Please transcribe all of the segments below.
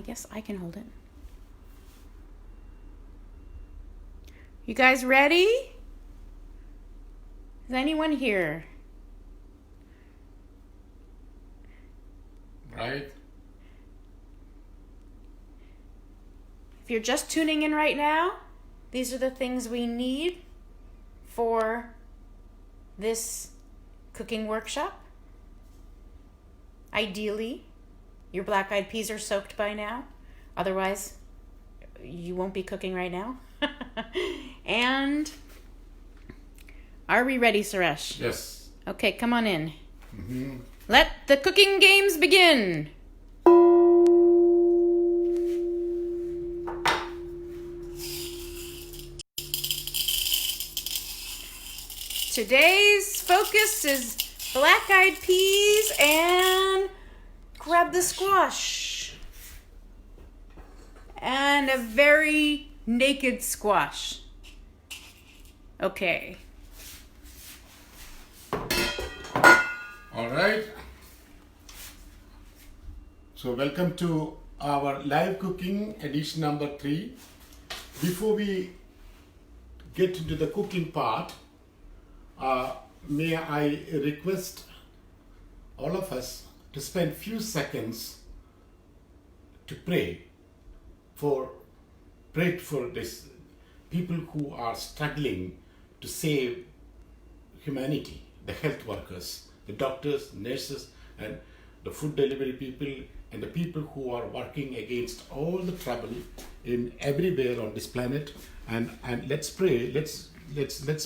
guess I can hold it. You guys ready? Is anyone here? Right. If you're just tuning in right now, these are the things we need for this cooking workshop. Ideally, your black-eyed peas are soaked by now. Otherwise, you won't be cooking right now. And are we ready, Suresh? Yes. Okay, come on in. Let the cooking games begin. Today's focus is black-eyed peas and grab the squash. And a very naked squash. Okay. All right. So welcome to our live cooking edition number 3. Before we get into the cooking part, may I request all of us to spend few seconds to pray for this people who are struggling to save humanity, the health workers, the doctors, nurses, and the food delivery people, and the people who are working against all the trouble in everywhere on this planet. And let's pray. Let's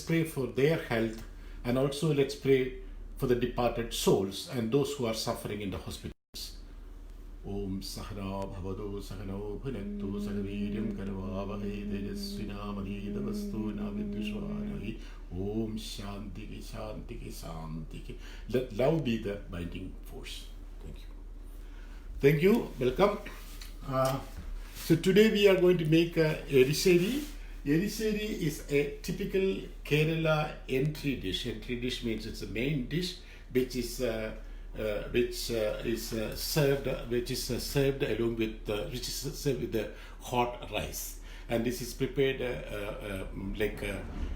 pray for their health, and also let's pray for the departed souls and those who are suffering in the hospitals. Om Sahana Bhavado Sahano Bhunaktu Sahviryam Karvavahe Tejasvinamani Davastuna Vidushvanahi. Om Shantiki Shantiki Shantiki. Let love be the binding force. Thank you. Thank you. Welcome. So today we are going to make Eriserri. Eriserri is a typical Kerala entry dish. Entry dish means it's a main dish which is served along with the hot rice, and this is prepared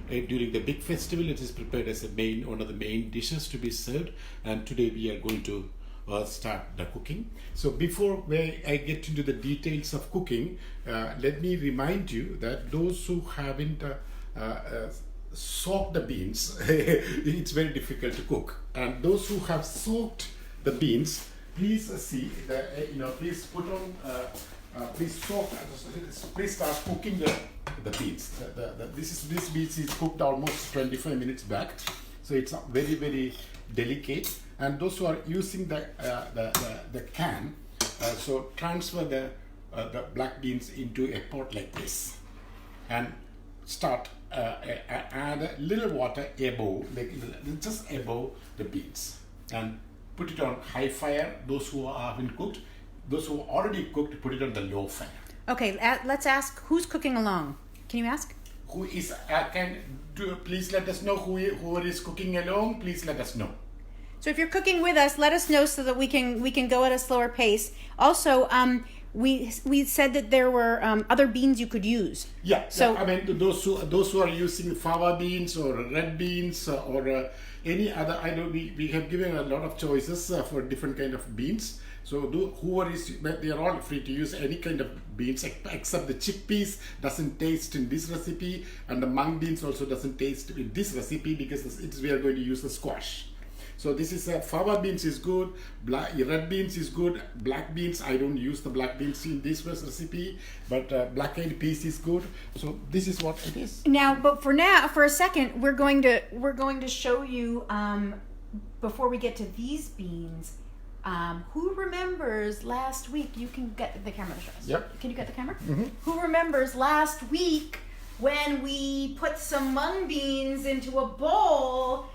during the big festival. It is prepared as one of the main dishes to be served, and today we are going to start the cooking. So before I get into the details of cooking, let me remind you that those who haven't soak the beans, it's very difficult to cook. And those who have soaked the beans, please see that please put on, please start cooking the beans. This beans is cooked almost 25 minutes back, so it's very very delicate. And those who are using the can, so transfer the black beans into a pot like this, and start add a little water above, just above the beans, and put it on high fire. Those who haven't cooked, those who already cooked, put it on the low fire. Okay, let's ask who's cooking along. Can you ask? Who is please let us know who is cooking along. Please let us know. So if you're cooking with us, let us know so that we can go at a slower pace. Also, we said that there were other beans you could use. Yeah. I mean, those who are using fava beans or red beans or any other, I know we have given a lot of choices for different kind of beans. So they are all free to use any kind of beans except the chickpeas doesn't taste in this recipe, and the mung beans also doesn't taste in this recipe because we are going to use the squash. So this is fava beans is good, red beans is good, black beans, I don't use the black beans in this recipe, but black-eyed peas is good. So this is what it is. Now, but for a second, we're going to show you before we get to these beans. Who remembers last week? You can get the camera to show us. Yep. Can you get the camera? Mm-hmm. Who remembers last week when we put some mung beans into a bowl?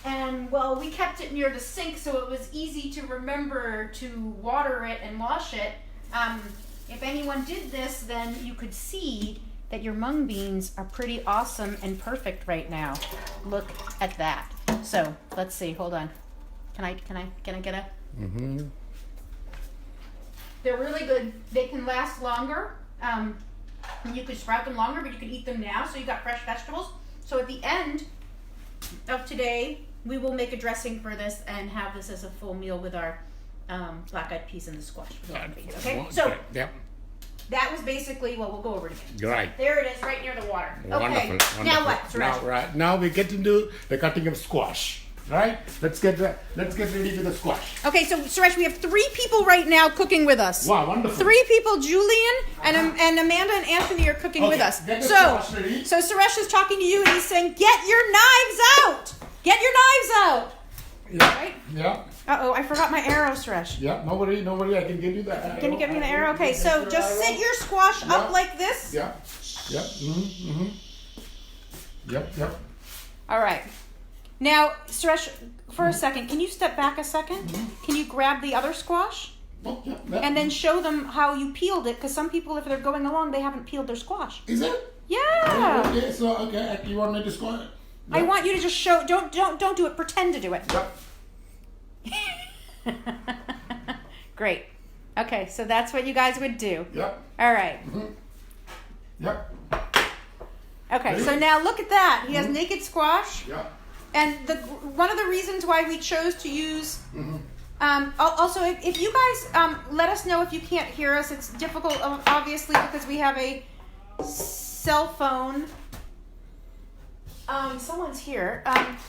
And, well, we kept it near the sink so it was easy to remember to water it and wash it. If anyone did this, then you could see that your mung beans are pretty awesome and perfect right now. Look at that. So, let's see. Hold on. Can I get a... Mm-hmm. They're really good. They can last longer. You could sprout them longer, but you can eat them now. So you got fresh vegetables. So at the end of today, we will make a dressing for this and have this as a full meal with our black-eyed peas and the squash. Okay, so that was basically, well, we'll go over it again. Right. There it is, right near the water. Okay, Wonderful. now what, Suresh? Now we get into the cutting of squash. Right? Let's get ready for the squash. Okay, so Suresh, we have 3 people right now cooking with us. Wow, wonderful. 3 people, Julian and Amanda and Anthony are cooking with us. Get the So squash ready. Suresh is talking to you and he's saying, get your knives out! Get your knives out! Yeah. Right? Yeah. Uh-oh, I forgot my arrow, Suresh. Yeah, no worry, I can give you the arrow. Can you give me the arrow? Okay, so just sit your squash up like this. Yeah. Yep. Yep. All right. Now, Suresh, for a second, can you step back a second? Can you grab the other squash? Oh, yeah. And then show them how you peeled it, because some people, if they're going along, they haven't peeled their squash. Is it? Yeah. Okay, so you want me to squash it? Yeah. I want you to just show. Don't do it. Pretend to do it. Yep. Great. Okay, so that's what you guys would do. Yep. All right. Yep. Okay, Ready? so now look at that. He has naked squash. Yep. And one of the reasons why we chose to use, also if you guys let us know if you can't hear us. It's difficult, obviously, because we have a cell phone. Someone's here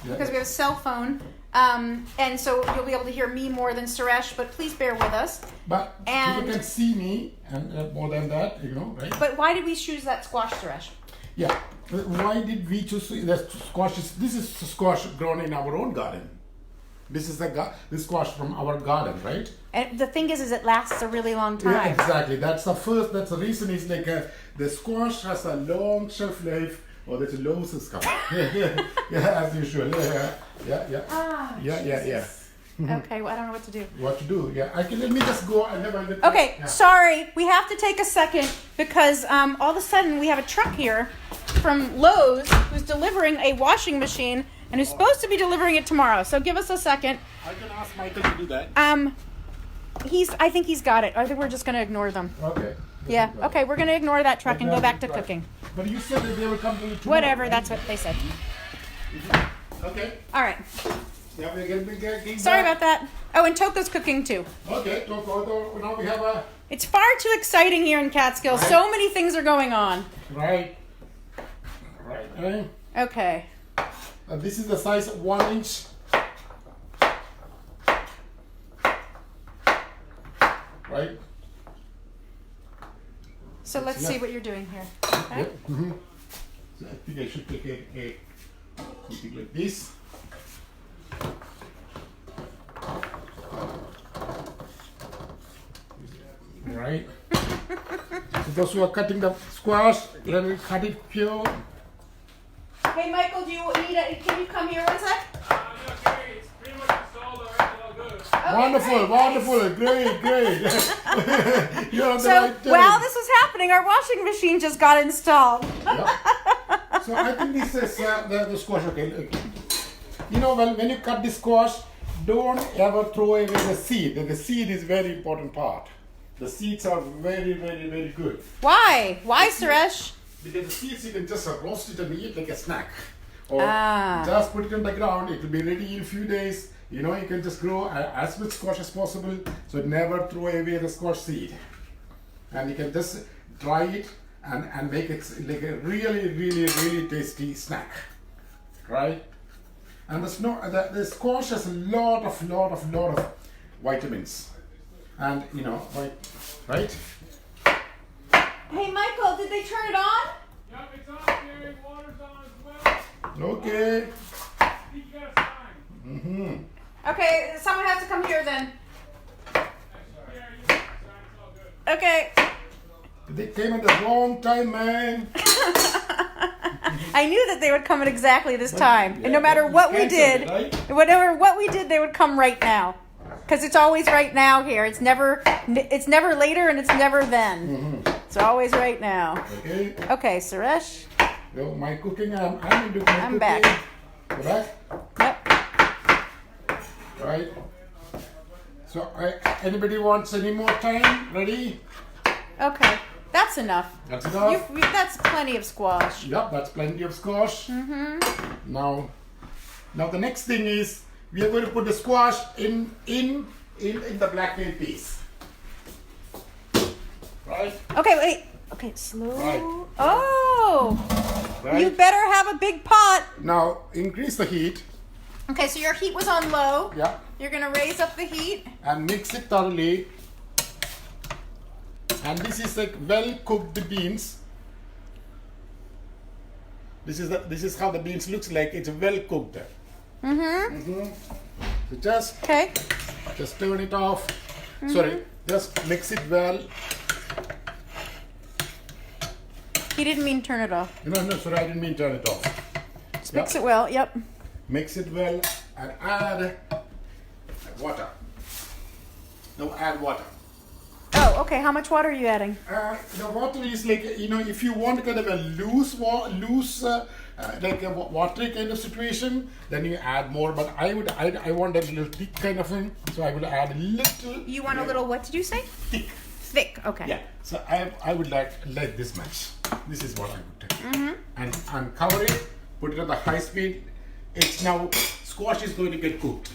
because we have a cell phone, and so you'll be able to hear me more than Suresh. But please bear with us. But people can see me, and more than that, right? But why did we choose that squash, Suresh? Yeah. Why did we choose the squash? This is squash grown in our own garden. This is the squash from our garden, right? And the thing is it lasts a really long time. Yeah, exactly. That's the reason. Is like the squash has a long shelf life. Oh, that's a low system. Yeah, as usual. Yeah. Ah, Yeah. Okay, well, I don't know what to do. What to do? Yeah, let me just go and never get. Okay, Yeah. sorry, we have to take a second because all of a sudden we have a truck here from Lowe's who's delivering a washing machine and who's supposed to be delivering it tomorrow. So give us a second. I can ask Michael to do that. I think he's got it. I think we're just going to ignore them. Okay. Yeah. Okay, we're going to ignore that truck and go back to cooking. But you said that they will come to you tomorrow. Whatever, right? that's what they said. Okay. All right. Yeah, we're getting Sorry about that. Oh, and Toko's cooking too. Okay, Toko, now we have a... It's far too exciting here in Catskills. Right. So many things are going on. Right. Okay. This is the size of 1 inch. Right? So let's see what you're doing here. Okay. Yep. So I think I should take a something like this. Right. So those who are cutting the squash, let me cut it pure. Hey, Michael, do you need it? Can you come here one sec? Okay, it's pretty much installed already, all good. Okay, Wonderful, great, great. You're on the So right while this was happening, our washing machine just got installed. Yep. So I think this is the squash. Okay. When you cut the squash, don't ever throw away the seed. The seed is very important part. The seeds are very, very, very good. Why? Why, Suresh? Because the seeds you can just roast it and eat like a snack. Or Ah. just put it on the ground. It will be ready in a few days. You can just grow as much squash as possible. So never throw away the squash seed. And you can just dry it and make it like a really, really, really tasty snack. Right? And the squash has a lot of vitamins. And right? Hey, Michael, did they turn it on? Yep, it's on, Gary. Water's on as well. Okay. I think you got a sign. Okay, someone has to come here then. Gary, you got a sign. It's all good. Okay. They came at the wrong time, man. I knew that they would come at exactly this time. And no matter what we did, what we did, they would come right now. Because it's always right now here. It's never later and it's never then. It's always right now. Okay. Okay, Suresh. So my cooking, I'm into my I'm cooking. back. Go back. Yep. Right. So anybody wants any more time? Ready? Okay, that's enough. That's enough. That's plenty of squash. Yep, that's plenty of squash. Now the next thing is we are going to put the squash in the black-tailed peas. Right? Okay, wait. Okay, slow. Right. Oh, Right. you better have a big pot. Now increase the heat. Okay, so your heat was on low. Yeah. You're gonna raise up the heat. And mix it thoroughly. And this is like well cooked beans. This is how the beans looks like. It's well cooked. So just turn it off. Sorry, just mix it well. He didn't mean turn it off. No, sorry, I didn't mean turn it off. Just mix it well. Yep. Mix it well and add water. Now add water. Oh, okay. How much water are you adding? The water is like, if you want kind of a loose like a watery kind of situation, then you add more. But I want a little thick kind of thing, so I will add a little. You want a little, what did you say? Thick. Thick. Okay. Yeah. So I would like this much. This is what I would do. And cover it. Put it at the high speed. It's now squash is going to get cooked.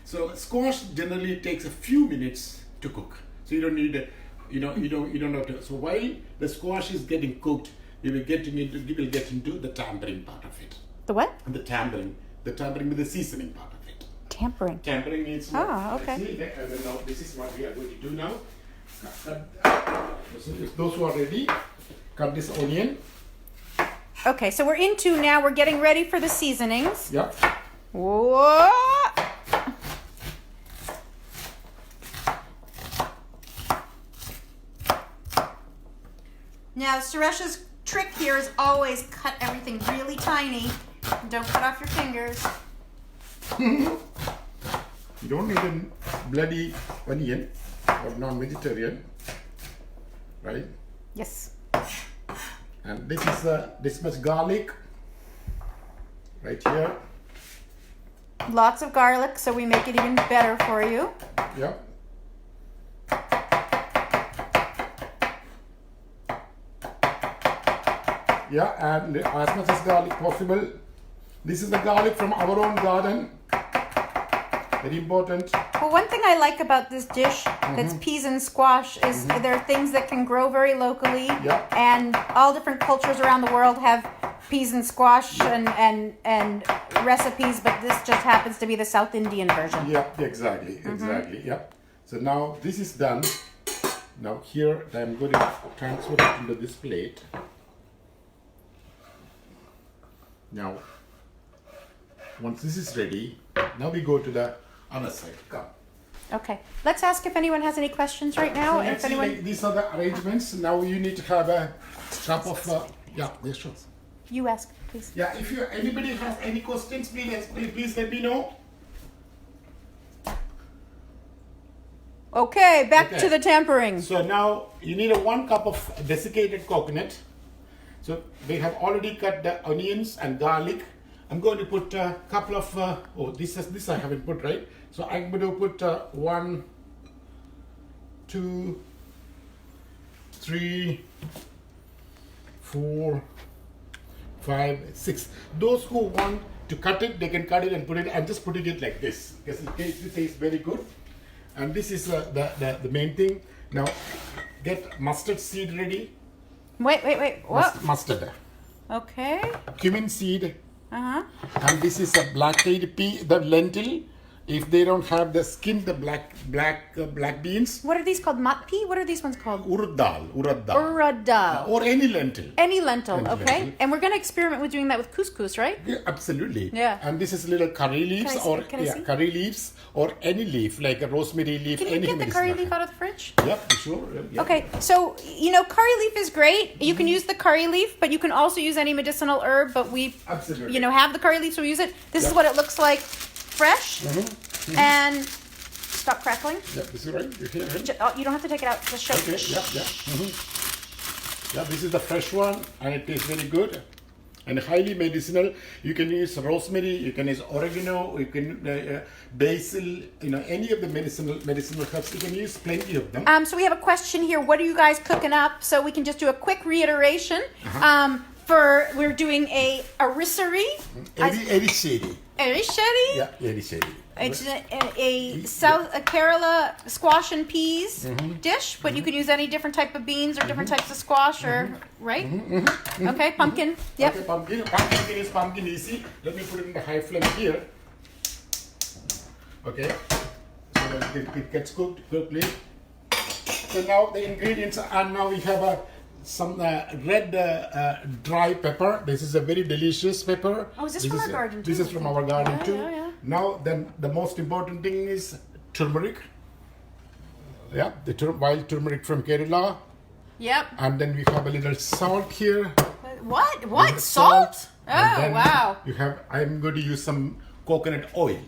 So squash generally takes a few minutes to cook. So you don't need, you don't have to. So while the squash is getting cooked, we will get into the tampering part of it. The what? The tampering with the seasoning part of it. Tampering. Tampering means. Okay. And then now this is what we are going to do now. Those who are ready, cut this onion. Okay, so we're getting ready for the seasonings. Yeah. Whoa! Now, Suresh's trick here is always cut everything really tiny. Don't cut off your fingers. You don't need a bloody onion or non-vegetarian, right? Yes. And this is this much garlic right here. Lots of garlic, so we make it even better for you. Yeah. Yeah, and as much as garlic possible. This is the garlic from our own garden. Very important. Well, one thing I like about this dish that's peas and squash is there are things that can grow very locally. Yeah. And all different cultures around the world have peas and squash and recipes, but this just happens to be the South Indian version. Yeah, exactly. Yeah. So now this is done. Now here I'm going to transfer it into this plate. Now, once this is ready, now we go to the other side. Come. Okay. Let's ask if anyone has any questions right now. So And let's if see, anyone, like, these are the arrangements. Now you need to have a cup of yeah, yes, sure. you ask, please. Yeah, if anybody has any questions, please let me know. Okay, back Okay. to the tampering. So now you need a 1 cup of desiccated coconut. So we have already cut the onions and garlic. I'm going to put a couple of this I haven't put, right? So I'm going to put 1, 2, 3, 4, 5, 6. Those who want to cut it, they can cut it and put it. I'm just putting it like this because it tastes very good. And this is the main thing. Now get mustard seed ready. Wait. What? Mustard. Okay. Cumin seed. Uh-huh. And this is a black-tailed pea, the lentil. If they don't have the skin, the black beans. What are these called? Matpi? What are these ones called? Urad dal. Urada. Or any lentil. Any lentil, Any okay? lentil. And we're going to experiment with doing that with couscous, right? Yeah, absolutely. Yeah. And this is little curry leaves Can I see? curry leaves or any leaf like a rosemary leaf. Can you any get the medicinal. curry leaf out of the fridge? Yep, sure. Yeah. Okay, so, curry leaf is great. You can use the curry leaf, but you can also use any medicinal herb, but we, Absolutely. have the curry leaf, so we use it. This is Yeah. what it looks like fresh. And stop crackling. Yeah, this is right. You hear it? You don't have to take it out. Just show. Okay, yeah. Yeah, this is the fresh one and it tastes very good. and highly medicinal. You can use rosemary, you can use oregano, you can basil, any of the medicinal herbs. You can use plenty of them. So we have a question here. What are you guys cooking up? So we can just do a quick reiteration. We're doing a Eriserri. Eriserri. Eriserri? Yeah, Eriserri. It's a South Kerala squash and peas dish, but you could use any different type of beans or different types of squash, or right? Okay, pumpkin. Yep. Okay, pumpkin. Pumpkin is pumpkin easy. Let me put it in the high flame here. Okay, so that it gets cooked quickly. So now the ingredients are, now we have some red dry pepper. This is a very delicious pepper. Oh, is this from our garden too? This is from our garden too. Yeah. Now then the most important thing is turmeric. Yeah, the wild turmeric from Kerala. Yep. And then we have a little salt here. What? Little Salt? And Oh, then wow. I'm going to use some coconut oil.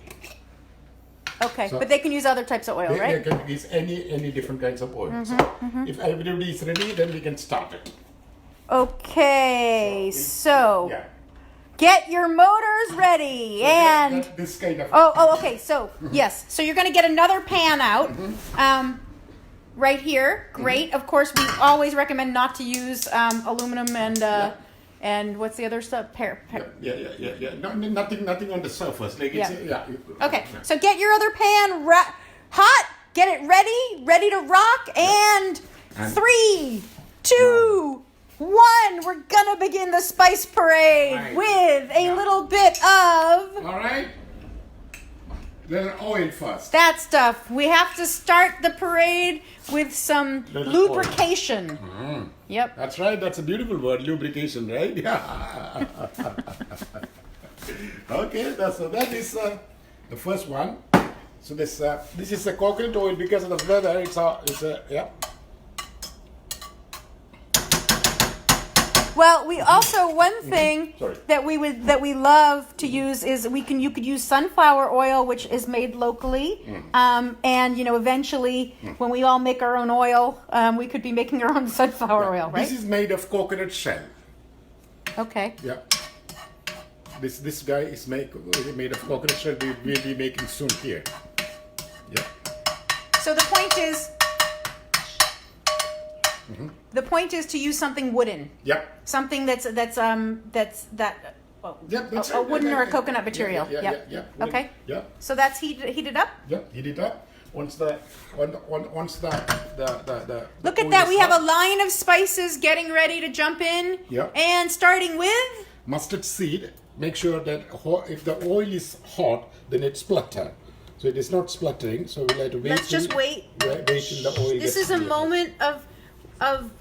Okay, So- but they can use other types of oil, They right? can use any different kinds of oil. So if everybody is ready, then we can start it. Okay, so Yeah. get your motors ready and. This kind of. Oh, okay. So yes, so you're going to get another pan out, right here. Great. Of course, we always recommend not to use aluminum and what's the other stuff? Yeah. No, nothing on the surface. Like it's Yeah. Okay. So get your other pan hot. Get it ready to rock. And 3, 2, 1. We're gonna begin the spice parade Right. with a little bit of. All right. Little oil first. That stuff. We have to start the parade with some Little lubrication. Yep. That's right. That's a beautiful word, lubrication, right? Yeah. Okay. That is the first one. So this is a coconut oil because of the weather. It's yeah. Well, we also one thing Sorry. that we love to use is you could use sunflower oil, which is made locally, and eventually when we all make our own oil, we could be making our own sunflower oil, right? This is made of coconut shell. Okay. Yeah. This guy is made of coconut shell. We will be making soon here. Yeah. So the point is. The point is to use something wooden, Yep. something that's Yep, that's a right. wooden Yeah, or a yeah, coconut material. Yeah. Okay. Yeah. So that's heated up. Yeah. Heat it up. Once the Look at that. We have a line of spices getting ready to jump in. Yeah. And starting with. mustard seed. Make sure that if the oil is hot, then it splatter. So it is not spluttering. So we'll have to wait. Let's just wait. Wait till the oil. This is a moment of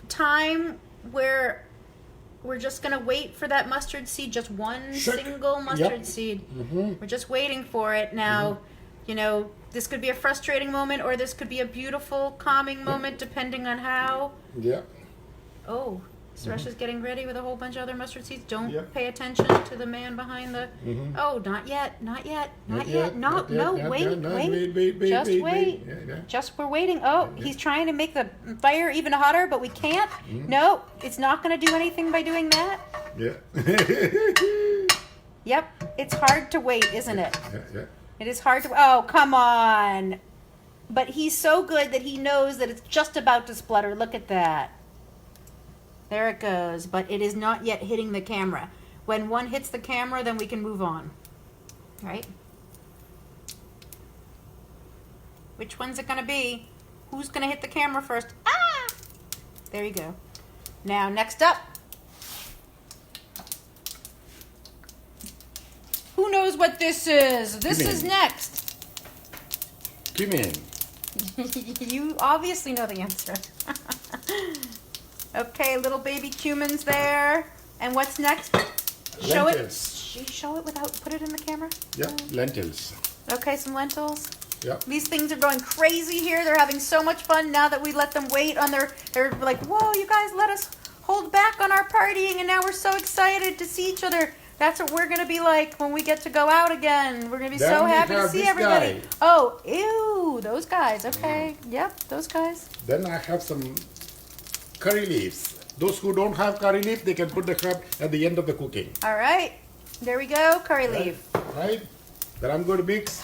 time where we're just going to wait for that mustard seed, just one single mustard seed. We're just waiting for it. Now, this could be a frustrating moment or this could be a beautiful, calming moment depending on how. Yeah. Oh, Suresh is getting ready with a whole bunch of other mustard seeds. Don't Yep. pay attention to the man behind the... Oh, not yet. No, wait. Just wait. Yeah. Just we're waiting. Oh, he's trying to make the fire even hotter, but we can't. No, it's not going to do anything by doing that. Yeah. Yep, it's hard to wait, isn't it? Yeah. It is hard to... Oh, come on. But he's so good that he knows that it's just about to splutter. Look at that. There it goes, but it is not yet hitting the camera. When one hits the camera, then we can move on. Right? Which one's it going to be? Who's going to hit the camera first? Ah! There you go. Now, next up. Who knows what this is? This is next. Cumin. You obviously know the answer. Okay, little baby cumins there. And what's next? Lentils. Show it without, put it in the camera. Yeah, lentils. Okay, some lentils. Yeah. These things are going crazy here. They're having so much fun now that we let them wait on they're like, whoa, you guys let us hold back on our partying and now we're so excited to see each other. That's what we're going to be like when we get to go out again. We're going to be so happy to see everybody. Guy. Oh, ew, those guys. Okay, yep, those guys. Then I have some curry leaves. Those who don't have curry leaf, they can put the herb at the end of the cooking. All right. There we go. Curry leaf. Right? Then I'm going to mix.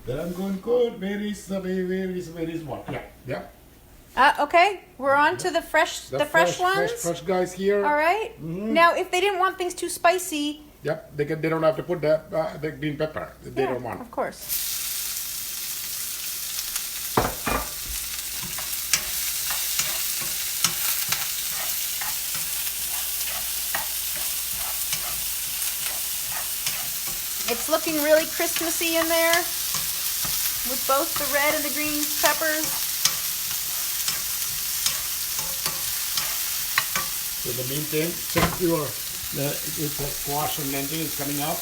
Then I'm going good. Where is what? Yeah. Okay. We're on to the fresh ones. Fresh guys here. All right. Now, if they didn't want things too spicy. Yep. They don't have to put the green pepper. They don't want. Of course. It's looking really Christmassy in there with both the red and the green peppers. So the meantime, check your if the squash and lentil is coming up.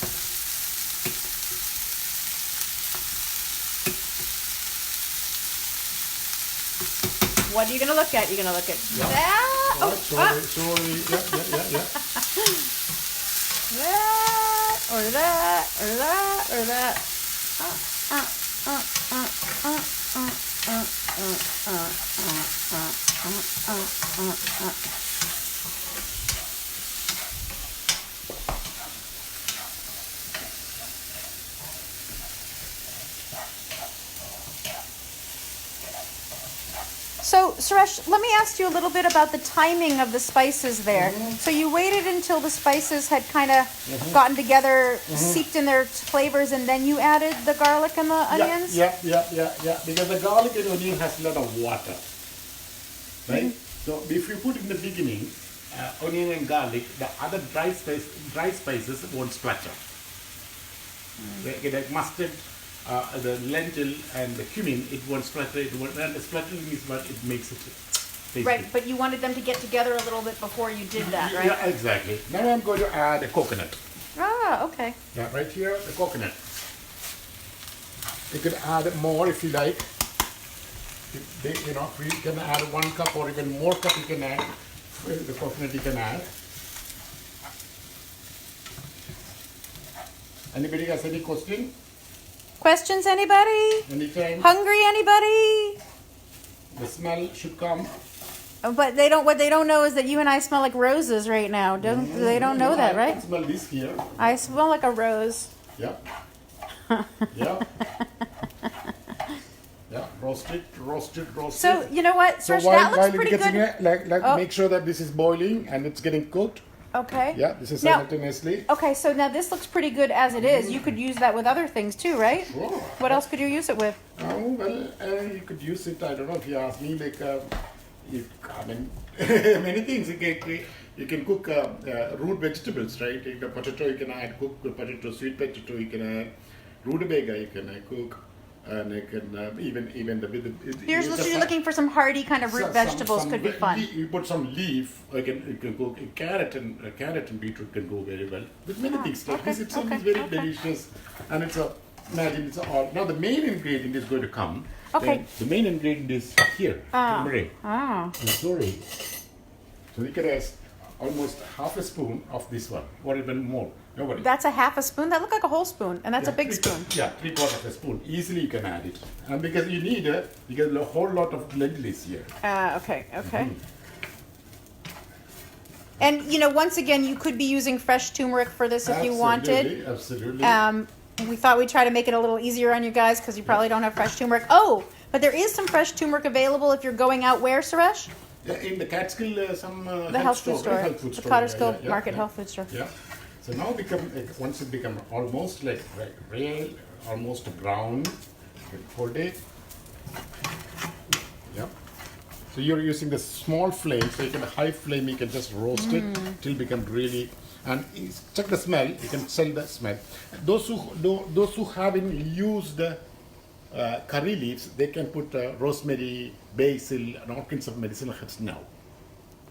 What are you gonna look at? You're gonna look at that. Right, sorry. Yeah. That or that or that or that. So, Suresh, let me ask you a little bit about the timing of the spices there. So you waited until the spices had kind of gotten together, seeped in their flavors, and then you added the garlic and the onions? Yeah. Because the garlic and onion has a lot of water. Right? So if you put in the beginning, onion and garlic, the other dry spices won't splatter. Like mustard, the lentil and the cumin, it won't splatter. And the splattering is what it makes it tasty. Right, but you wanted them to get together a little bit before you did that, right? Yeah, exactly. Now I'm going to add a coconut. Ah, okay. Yeah, right here, the coconut. You can add more if you like. You can add 1 cup or even more cup you can add. The coconut you can add. Anybody has any question? Questions, anybody? Anytime? Hungry, anybody? The smell should come. But what they don't know is that you and I smell like roses right now. They don't know that, I right? can smell this here. I smell like a rose. Yep. Yeah. Yeah, roasted. So, you know what, So Suresh, while that looks it pretty gets in good. there, Oh. make sure that this is boiling and it's getting cooked. Okay. Yeah, this is Now- simultaneously. Okay, so now this looks pretty good as it is. You could use that with other things too, right? Sure. What else could you use it with? Oh, well, you could use it, I don't know if you ask me, like, many things. You can cook root vegetables, right? Like the potato, you can add cooked potato, sweet potato, you can add rutabaga, you can cook, and you can even You're looking for some hearty kind of root vegetables could be fun. You put some leaf, you can cook carrot and beetroot can go very well. With many things like this, it's very delicious, and imagine it's all. Now the main ingredient is going to come. Okay. The main ingredient is here. Turmeric. Oh. Sorry. So you can add almost half a spoon of this one, or even more. Nobody. That's a half a spoon? That looked like a whole spoon, and that's a big spoon. Yeah, 3/4 of a spoon. Easily you can add it. And because you need because a whole lot of lentils here. Okay. And, once again, you could be using fresh turmeric for this if you wanted. Absolutely. We thought we'd try to make it a little easier on you guys because you probably don't have fresh turmeric. Oh, but there is some fresh turmeric available if you're going out where, Suresh? Yeah, in the Catskill, The health food store. Health food The store. Cottersville Yeah. Market health food store. Yeah. So now once it become almost like real, almost brown, you hold it. Yeah. So you're using the small flame, so you can high flame. You can just roast it till become really. And check the smell. You can smell the smell. Those who haven't used curry leaves, they can put rosemary, basil, and all kinds of medicinal herbs now.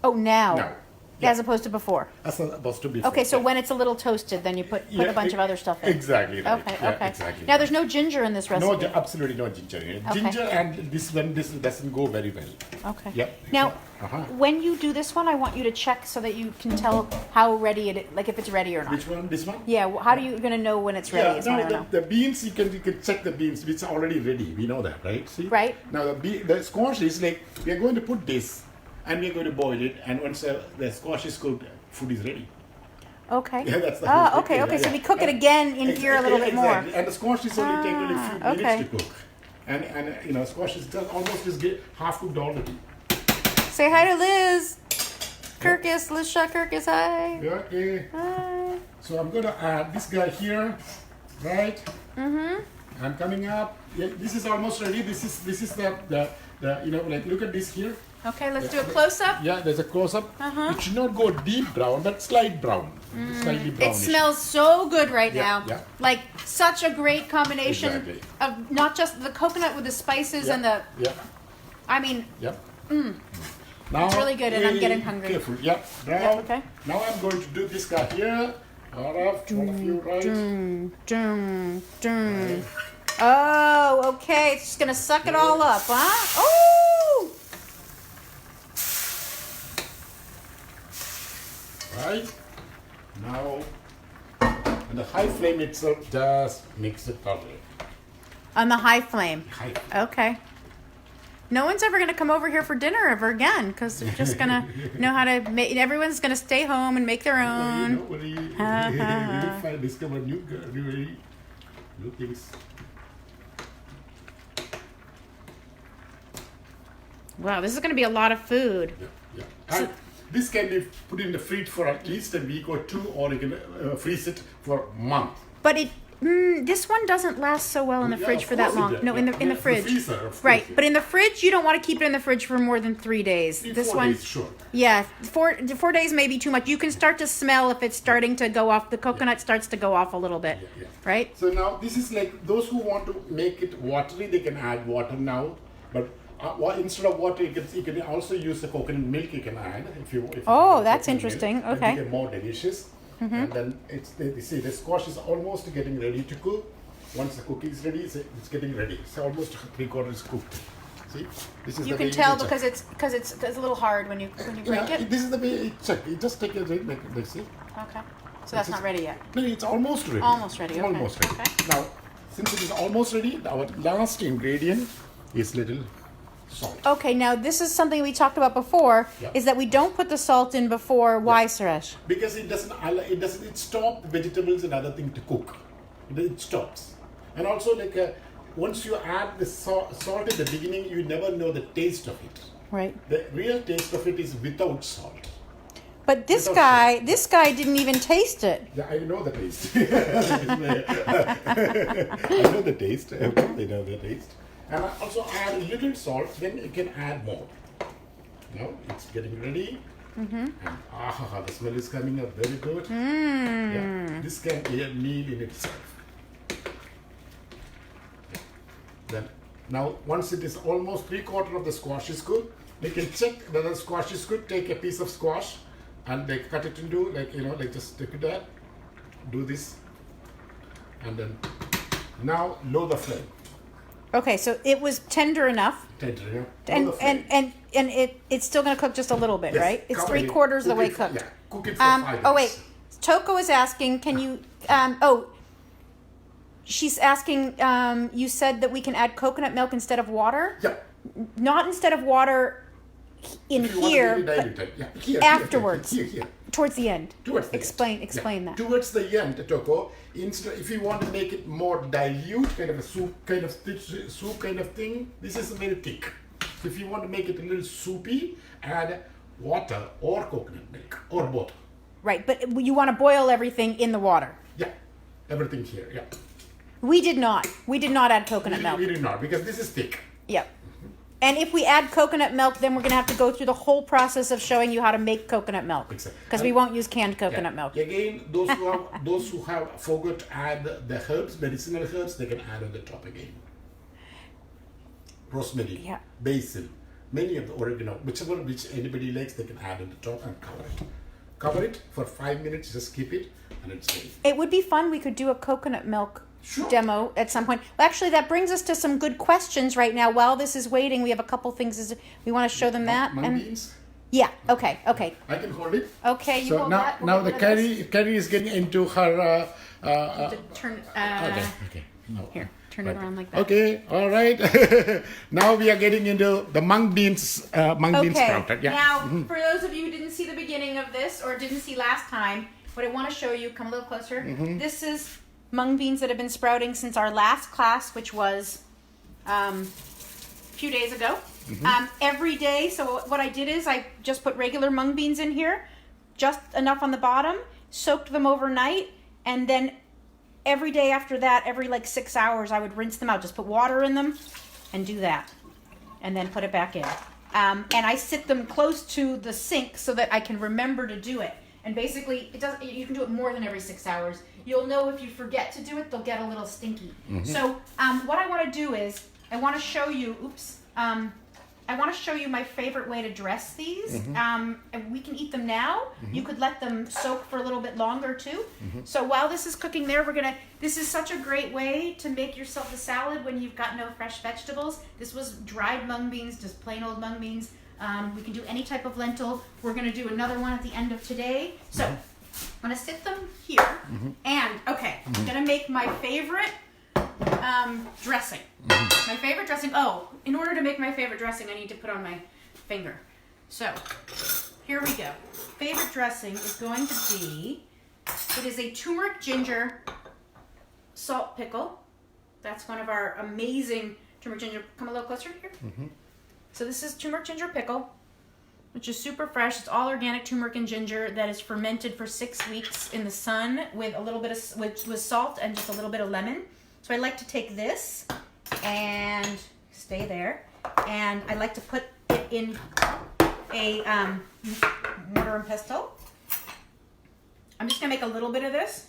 Oh, now. Now. Yeah. As opposed to before. As opposed to before. Okay, so yeah. when it's a little toasted, then you put Yeah, a bunch of other stuff in. Exactly right. Okay, Yeah, okay. exactly. Now there's no ginger in this recipe. No, absolutely no ginger in it. Okay. Ginger and this doesn't go very well. Okay. Yeah. Now, Uh-huh. when you do this one, I want you to check so that you can tell how ready it is, like if it's ready or not. Which one? This one? Yeah, how do you gonna know when it's ready? Yeah, is what I no, wanna know. the beans you can check the beans. It's already ready. We know that, right? See. Right. Now the squash is like we are going to put this and we are going to boil it, and once the squash is cooked, food is ready. Okay. Yeah, that's the whole Oh, thing. okay, okay. Yeah, So yeah. we cook it again in here a little bit more. Exactly. And the squash is only taking only a few okay. minutes to cook, and you know squash is just almost half cooked already. Say hi to Liz. Kirkus, Liz Shaw Kirkus, hi. Yeah, okay. Hi. So I'm gonna add this guy here, right? Mm-hmm. I'm coming up. Yeah, this is almost ready. This is the you know, like look at this here. Okay, let's do a close up. Yeah, there's a close up. Uh-huh. It should not go deep brown, but slight brown, slightly It brownish. smells so good right Yeah, now. yeah. Like such a great combination Exactly. of not just the coconut with the spices and the. Yeah, I mean, yeah. Now, It's really good, and I'm getting be hungry. Careful. Yeah. Now, Yeah, okay. Now I'm going to do this guy here. All right, one of you, right? dum, dum. Oh, okay. It's just gonna suck it all up, huh? Oh! Right. Now, on the high flame itself, just mix it properly. On the high flame. High. Okay. No one's ever gonna come over here for dinner ever again because they're just gonna know how to make. Everyone's gonna stay home and make their own. You will find discover new things. Wow, this is gonna be a lot of food. Yeah, yeah. And this can be put in the fridge for at least a week or two, or you can freeze it for a month. But this one doesn't last so well in the Yeah, fridge of for that course it long. does. No, in Yeah, the yeah, fridge. freezer, of course, Right, yeah. but in the fridge, you don't want to keep it in the fridge for more than 3 days. 3-4 This one, days, sure. yeah, 4 days may be too much. You can start to smell if it's starting to go off. The coconut starts to go off a little bit, Yeah, yeah. right? So now this is like those who want to make it watery, they can add water now. But instead of water, you can also use the coconut milk. You can add if you. Oh, want that's coconut interesting. milk, Okay. and make it more delicious. And then you see the squash is almost getting ready to cook. Once the cooking is ready, it's getting ready. It's almost 3/4 cooked. See, this is You the can way tell check. because it's a little hard when you break it. This is the way you check. You just take it like see. Okay, so that's not ready yet. No, it's almost ready. Almost ready, okay. Almost ready. Okay. Now, since it is almost ready, our last ingredient is little salt. Okay, now this is something we talked about before. Yeah. Is that we don't put the salt in before? Why, Suresh? Because it stops vegetables and other things to cook. It stops. And also once you add the salt in the beginning, you never know the taste of it. Right. The real taste of it is without salt. But this Without guy didn't even taste it. Yeah, I know the taste. I know the taste. I know the taste. And I also add a little salt, then you can add more. Now it's getting ready. And the smell is coming up very good. Yeah, this can be a meal in itself. Then now once it is almost 3/4 of the squash is cooked, we can check whether the squash is cooked. Take a piece of squash and cut it into just take it there, do this, and then now lower the flame. Okay, so it was tender enough, Tender, yeah. Lower and the flame. and it's still gonna cook just a little bit, Yes, right? It's cover it. 3/4 of the Cook way it for- cooked. Yeah, cook it for 5 minutes. Oh wait, Toko is asking, can you? She's asking. You said that we can add coconut milk instead of water. Yeah. Not instead of water in If you want to here, really but dilute it, yeah. Here, afterwards. Here. towards the end. Towards the explain end. explain Yeah. that. Towards the end, Toko, instead, if you want to make it more dilute, kind of a soup kind of thing, this is very thick. If you want to make it a little soupy, add water or coconut milk or both. Right, but you want to boil everything in the water. Yeah, everything here. Yeah, We did not. We did not add coconut milk. we did not because this is thick. Yep. And if we add coconut milk, then we're going to have to go through the whole process of showing you how to make coconut milk. Exactly. Because we won't use canned coconut milk. Again, those who have forgot to add the herbs, medicinal herbs, they can add on the top again. Rosemary, basil, many of the oregano, which anybody likes, they can add on the top and cover it. cover it for 5 minutes. Just keep it, and it's ready. It would be fun. We could do a coconut milk Sure. demo at some point. Well, actually, that brings us to some good questions right now. While this is waiting, we have a couple things. We want to show them that. Mung And beans. yeah, okay. I can hold it. Okay, you So hold now, that. now We'll the get rid of this. Carrie is getting into her. To turn. Okay. No. Here, turn it around like that. Okay, all right. Now we are getting into the mung beans sprouted. Yeah. Now, for those of you who didn't see the beginning of this or didn't see last time, what I want to show you, come a little closer. This is mung beans that have been sprouting since our last class, which was a few days ago. Every day, so what I did is I just put regular mung beans in here, just enough on the bottom, soaked them overnight, and then every day after that, every like 6 hours, I would rinse them out. Just put water in them and do that. And then put it back in. And I sit them close to the sink so that I can remember to do it. And basically, you can do it more than every 6 hours. You'll know if you forget to do it, they'll get a little stinky. So what I want to do is, I want to show you, I want to show you my favorite way to dress these. And we can eat them now. You could let them soak for a little bit longer too. So while this is cooking there, this is such a great way to make yourself a salad when you've got no fresh vegetables. This was dried mung beans, just plain old mung beans. We can do any type of lentil. We're going to do another one at the end of today. So I'm going to sit them here. And, okay, I'm going to make my favorite dressing. My favorite dressing. Oh, in order to make my favorite dressing, I need to put on my finger. So, here we go. Favorite dressing is going to be, it is a turmeric ginger salt pickle. That's one of our amazing turmeric ginger. Come a little closer here. So this is turmeric ginger pickle, which is super fresh. It's all organic turmeric and ginger that is fermented for 6 weeks in the sun with a little bit of with salt and just a little bit of lemon. So I like to take this and stay there, and I like to put it in a mortar and pestle. I'm just gonna make a little bit of this.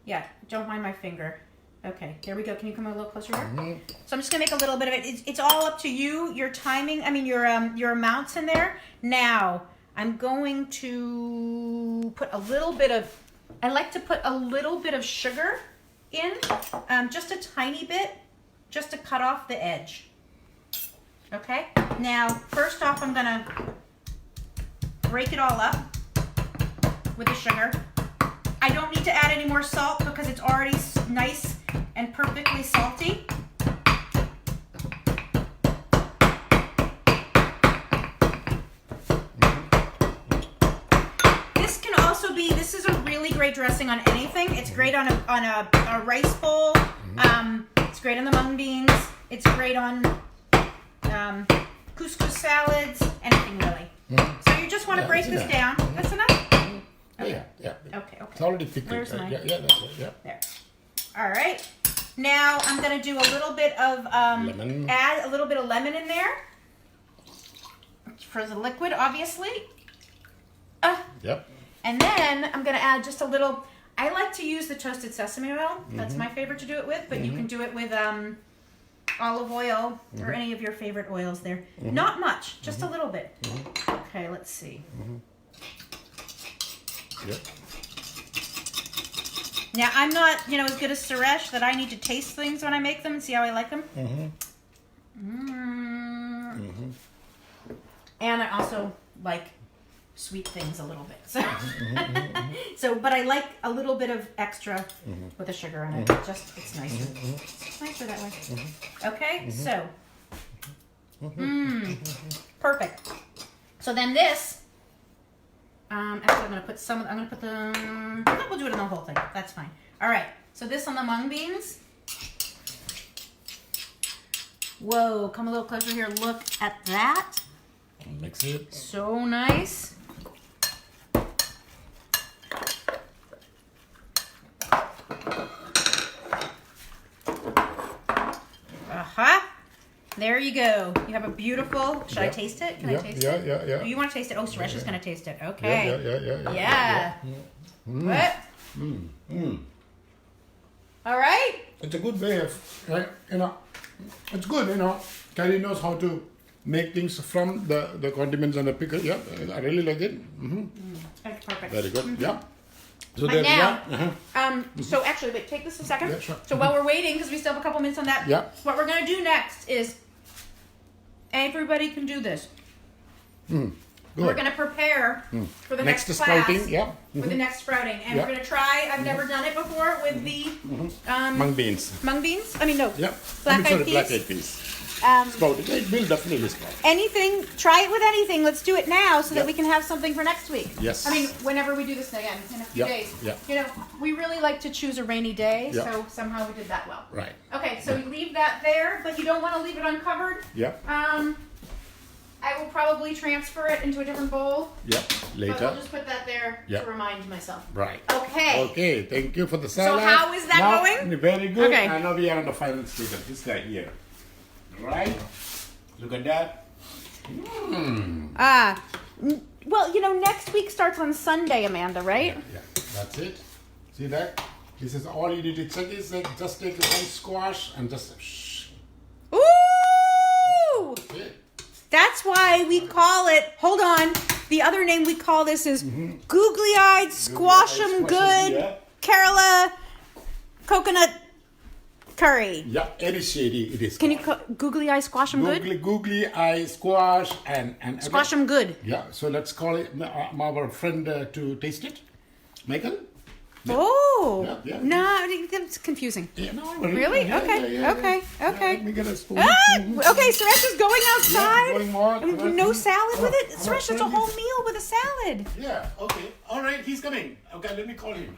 Yeah, don't mind my finger. Okay, there we go. Can you come a little closer here? So I'm just gonna make a little bit of it. It's all up to you. Your timing. I mean, your amounts in there. Now I'm going to put a little bit of. I like to put a little bit of sugar in, just a tiny bit, just to cut off the edge. Okay. Now, first off, I'm gonna break it all up with the sugar. I don't need to add any more salt because it's already nice and perfectly salty. This is a really great dressing on anything. It's great on a rice bowl. It's great on the mung beans. It's great on couscous salads, anything really. So you just want to break this down. That's enough? Okay. Yeah. Okay. It's already thickened. Where's mine? Yeah, that's it. Yeah. There. All right. Now I'm gonna do a little bit of lemon. Add a little bit of lemon in there for the liquid, obviously. Yep. And then I'm gonna add just a little. I like to use the toasted sesame oil. That's my favorite to do it with, but you can do it with olive oil or any of your favorite oils there. Not much, just a little bit. Okay, let's see. Yep. Now I'm not, as good as Suresh that I need to taste things when I make them and see how I like them. And I also like sweet things a little bit. So, but I like a little bit of extra with the sugar in it. It's nicer. It's nicer that way. Okay, so. Perfect. So then this, actually I'm going to put some, we'll do it in the whole thing. That's fine. All right, so this on the mung beans. Whoa, come a little closer here. Look at that. Mix it. So nice. There you go. You have a beautiful. Should I taste it? Can I taste it? Yeah. Oh, you want to taste it? Oh, Suresh is going to taste it. Okay. Yeah. What? All right. It's a good way of, it's good, Carrie knows how to make things from the condiments and the pickle. Yeah, I really like it. Perfect. Very good. Yeah. So But there we now, are. so actually, wait, take this a second. Yeah, sure. So while we're waiting, because we still have a couple minutes on that, Yeah. what we're going to do next is everybody can do this. Good. We're going to prepare for the next class. sprouting. Yeah. For the next sprouting. And Yeah. we're going to try, I've never done it before, with the Mung beans. mung beans. I mean, no. Yeah. Black-eyed peas. Black-eyed peas. Sprouting. It will definitely sprout. Anything, try it with anything. Let's do it now so that Yep. we can have something for next week. Yes. I mean, whenever we do this again, in a few Yep, days. yep. You know, we really like to choose a rainy day, Yep. so somehow we did that well. Right. Okay, so we leave that there, but you don't want to leave it uncovered. Yep. I will probably transfer it into a different bowl. Yep. But Later. we'll just put that there Yep. to remind myself. Right. Okay. Okay. Thank you for the salad. how is that Now, going? Very good. Okay. And now we are on the final stage of this guy here. Right. Look at that. Well, you know, next week starts on Sunday, Amanda, right? Yeah. That's it. See that? This is all you need to check is like just take one squash and just shh. Ooh! That's it. That's why we call it, hold on, the other name we call this is googly-eyed squash'em good yeah. Kerala coconut curry. Yeah, Eriserri it is. Can you googly-eyed squash'em good? Googly eye squash and Squash'em good. Yeah, so let's call it our friend to taste it. Michael? Oh, Yeah, yeah. no, that's confusing. Yeah, no, Really? yeah, Okay, yeah, yeah, okay, yeah. okay. Let me get a spoon. Okay, Suresh is going outside. going more. And no salad with it? Oh, Suresh, it's a whole meal with a salad. Yeah, okay. All right, he's coming. Okay, let me call him.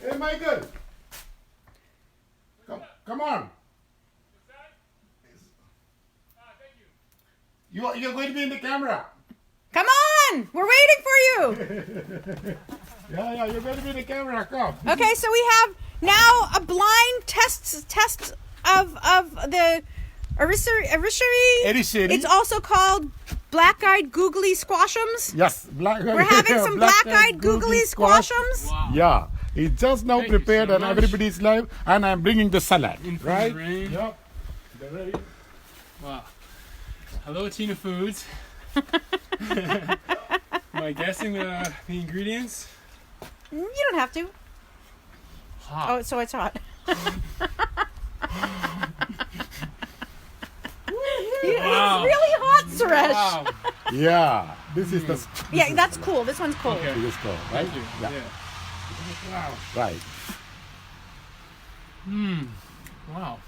Hey, Michael. Come on. Thank you. You're going to be in the camera. Come on, we're waiting for you. Yeah, you're going to be in the camera. Come. Okay, so we have now a blind test of the Eriserri. Eriserri. It's also called black-eyed googly squash'ems. Yes, We're having some black-eyed googly squash'ems. Wow. Yeah, it's just now Thank you prepared so and much. everybody's live, and I'm bringing the salad. In for Right? the rain. Yep. They're ready. Wow. Hello, Tina Foods. Am I guessing the ingredients? You don't have to. Hot. Oh, so it's hot. Wow. It's really hot, Suresh. Wow. Yeah, this is the. Yeah, that's cool. This one's cool. Okay. This go, right? Thank you. Yeah. Wow. Right. Wow.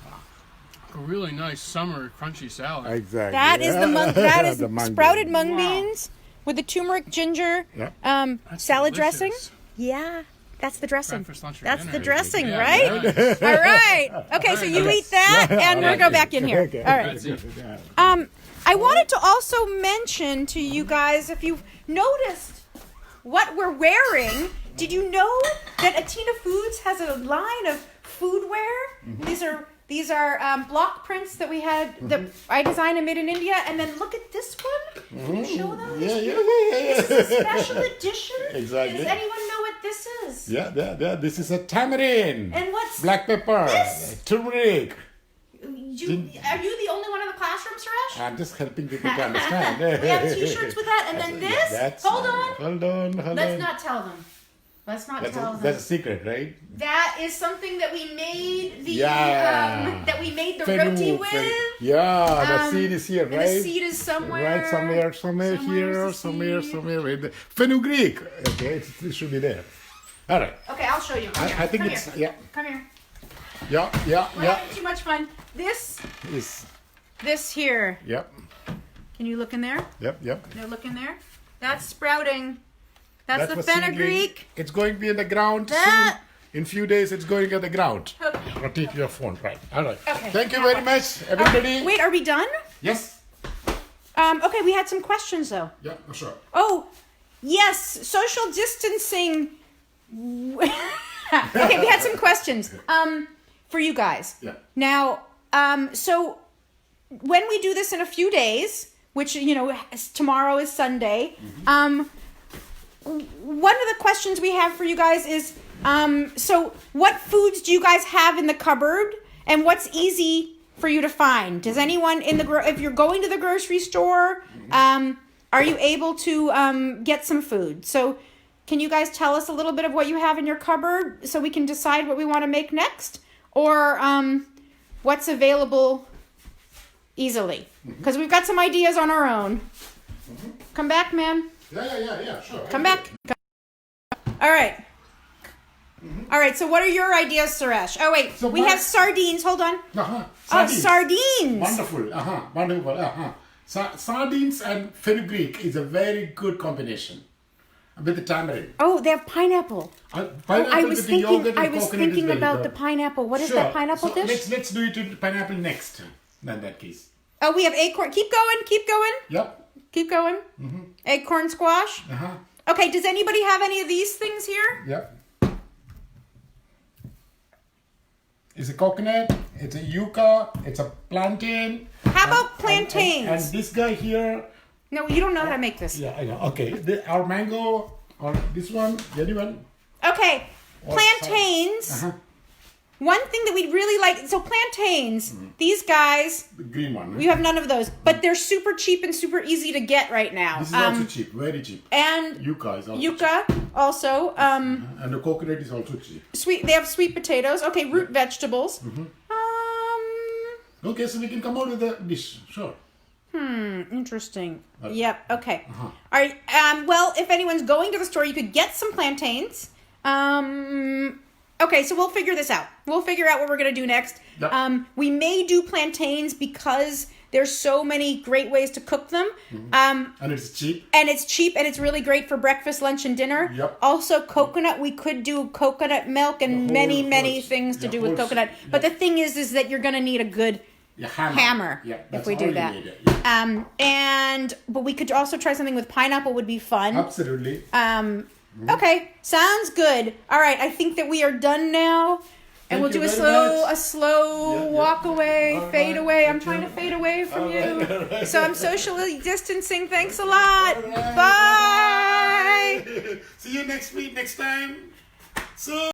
A really nice summer crunchy salad. Exactly. That is the mung. That is The mung sprouted bean. mung Wow. beans with the turmeric ginger Yeah. That's salad delicious. dressing. Yeah, that's the dressing. Breakfast, lunch, or That's dinner. the dressing, Yeah, right? nice. All right. Okay, so you eat that, and we'll go back in here. Okay. All right. That's it. I wanted to also mention to you guys, if you've noticed what we're wearing, did you know that Atina Foods has a line of foodwear? These are block prints that we had that I designed and made in India, and then look at this one. Can you show them? Yeah. This is a special edition. Exactly. Does anyone know what this is? Yeah. This is a tamarind. And what's Black pepper. this? Turmeric. Are you the only one in the classroom, Suresh? I'm just helping people to understand. We have t-shirts with that, and then this. That's- Hold on. Hold on. Let's not tell them. Let's not tell them. That's a secret, right? That is something that we made the Yeah. roti with. Yeah, the Um, seed is here, And right? the seed is somewhere. Right, somewhere Somewhere's here, the somewhere, seed. right there. Fenugreek. Okay, it should be there. All right. Okay, I'll show you. Come here. I think Come it's here. Come here. yeah. We're having too much fun. Is This here. yep. Can you look in there? Yep. No, look in there. That's sprouting. That's the was seedling. fenugreek. It's going to be in the ground That- soon. In few days, it's going in the ground. Okay. Rotate your phone, right? All right. Okay. Thank you very much, everybody. Wait, are we done? Yes. Okay, we had some questions though. Yeah, sure. Oh, yes, social distancing. Okay, we had some questions. For you guys. Yeah. Now, so when we do this in a few days, which tomorrow is Sunday, one of the questions we have for you guys is, so what foods do you guys have in the cupboard, and what's easy for you to find? Does anyone if you're going to the grocery store, are you able to get some food? So can you guys tell us a little bit of what you have in your cupboard so we can decide what we want to make next? Or what's available easily? Because we've got some ideas on our own. Come back, man. Yeah, sure. Come back. All right. All right, so what are your ideas, Suresh? Oh, wait. So we have sardines. Hold on. Sardines. Sardines. Wonderful. Wonderful. Sardines and fenugreek is a very good combination with the tamarind. Oh, they have pineapple. I was thinking about the pineapple. What does that pineapple dish? Let's do it with pineapple next. In that case. Oh, we have acorn. Keep going. Yep. Keep going. Acorn squash. Okay, does anybody have any of these things here? Yep. It's a coconut, it's a yucca, it's a plantain. How about plantains? And this guy here. No, you don't know how to make this. Yeah, I know. Okay, our mango, or this one, anyone? Okay, plantains. One thing that we'd really like, so plantains, these guys. The green one. We have none of those, but they're super cheap and super easy to get right now. This is also cheap, very cheap. And yucca is also also. And the coconut is also cheap. They have sweet potatoes. Okay, root vegetables. Okay, so we can come out with a dish, sure. Interesting. Yep, okay. All right, well, if anyone's going to the store, you could get some plantains. Okay, so we'll figure this out. We'll figure out what we're going to do next. Yep. We may do plantains because there's so many great ways to cook them. And it's cheap. And it's really great for breakfast, lunch, and dinner. Yep. Also, coconut, we could do coconut milk and many things to do with coconut. But the thing is that you're going to need a good hammer if we do that. But we could also try something with pineapple would be fun. Absolutely. Okay, sounds good. All right, I think that we are done now. And we'll do a slow walk away, fade away. I'm trying to fade away from you. So I'm socially distancing. Thanks a lot. Bye. See you next week, next time. So